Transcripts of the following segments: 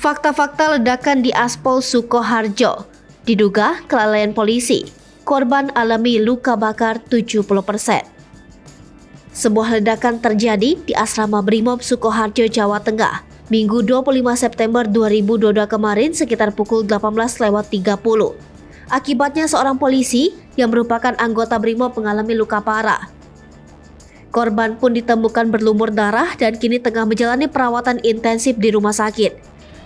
Fakta-fakta ledakan di Aspol Sukoharjo. Diduga kelalaian polisi. Korban alami luka bakar 70%. Sebuah ledakan terjadi di asrama Brimob Sukoharjo, Jawa Tengah, Minggu 25 September 2022 kemarin sekitar pukul 18.30. Akibatnya seorang polisi yang merupakan anggota Brimob mengalami luka parah. Korban pun ditemukan berlumur darah dan kini tengah menjalani perawatan intensif di rumah sakit.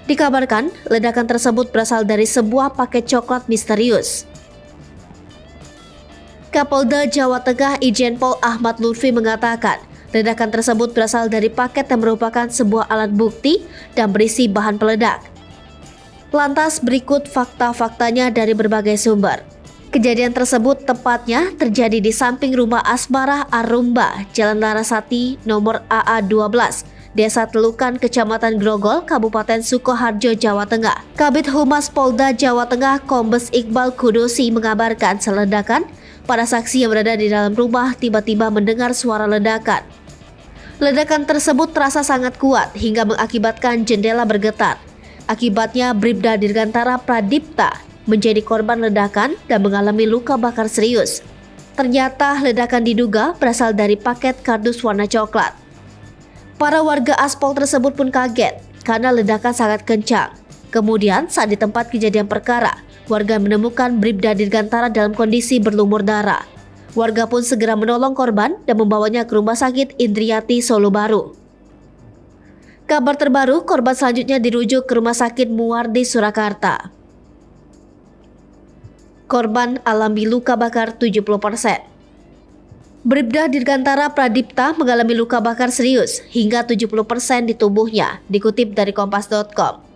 Dikabarkan, ledakan tersebut berasal dari sebuah paket coklat misterius. Kapolda Jawa Tengah Irjen Pol Ahmad Lutfi mengatakan, ledakan tersebut berasal dari paket yang merupakan sebuah alat bukti dan berisi bahan peledak. Lantas berikut fakta-faktanya dari berbagai sumber. Kejadian tersebut tepatnya terjadi di samping rumah Asmarah Arumba, Jalan Larasati, nomor AA12, Desa Telukan, Kecamatan Grogol, Kabupaten Sukoharjo, Jawa Tengah. Kabid Humas Polda Jawa Tengah Kombes Iqbal Kudosi mengabarkan seledakan para saksi yang berada di dalam rumah tiba-tiba mendengar suara ledakan. Ledakan tersebut terasa sangat kuat hingga mengakibatkan jendela bergetar. Akibatnya Bribda Dirgantara Pradipta menjadi korban ledakan dan mengalami luka bakar serius. Ternyata ledakan diduga berasal dari paket kardus warna coklat. Para warga Aspol tersebut pun kaget karena ledakan sangat kencang. Kemudian saat di tempat kejadian perkara, warga menemukan Bribda Dirgantara dalam kondisi berlumur darah. Warga pun segera menolong korban dan membawanya ke Rumah Sakit Indriati Solo Baru. Kabar terbaru, korban selanjutnya dirujuk ke Rumah Sakit Muwardi Surakarta. Korban alami luka bakar 70%. Bribda Dirgantara Pradipta mengalami luka bakar serius hingga 70% di tubuhnya, dikutip dari Kompas.com.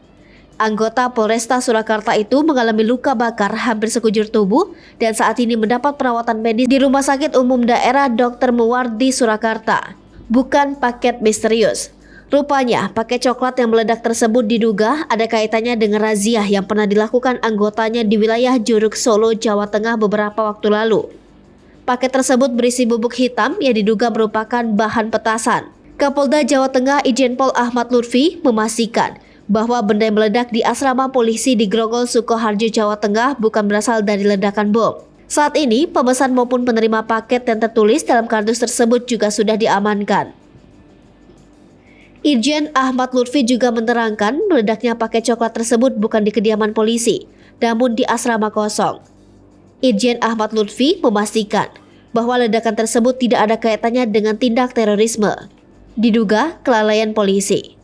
Anggota Polresta Surakarta itu mengalami luka bakar hampir sekujur tubuh dan saat ini mendapat perawatan medis di Rumah Sakit Umum Daerah Dr. Muwardi Surakarta. Bukan paket misterius. Rupanya paket coklat yang meledak tersebut diduga ada kaitannya dengan razia yang pernah dilakukan anggotanya di wilayah Juruk, Solo, Jawa Tengah beberapa waktu lalu. Paket tersebut berisi bubuk hitam yang diduga merupakan bahan petasan. Kapolda Jawa Tengah Irjen Pol Ahmad Lutfi memastikan bahwa benda yang meledak di asrama polisi di Grogol, Sukoharjo, Jawa Tengah bukan berasal dari ledakan bom. Saat ini, pemesan maupun penerima paket yang tertulis dalam kardus tersebut juga sudah diamankan. Irjen Ahmad Lutfi juga menerangkan meledaknya paket coklat tersebut bukan di kediaman polisi, namun di asrama kosong. Irjen Ahmad Lutfi memastikan bahwa ledakan tersebut tidak ada kaitannya dengan tindak terorisme. Diduga kelalaian polisi.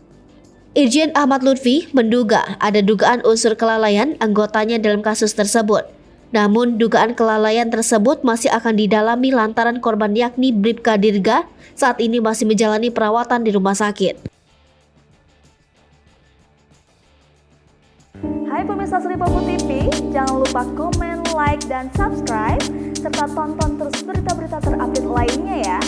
Irjen Ahmad Lutfi menduga ada dugaan unsur kelalaian anggotanya dalam kasus tersebut. Namun dugaan kelalaian tersebut masih akan didalami lantaran korban yakni Bribka Dirga saat ini masih menjalani perawatan di rumah sakit. Hai pemirsa Sri Popo TV, jangan lupa komen, like, dan subscribe, serta tonton terus berita-berita terupdate lainnya ya.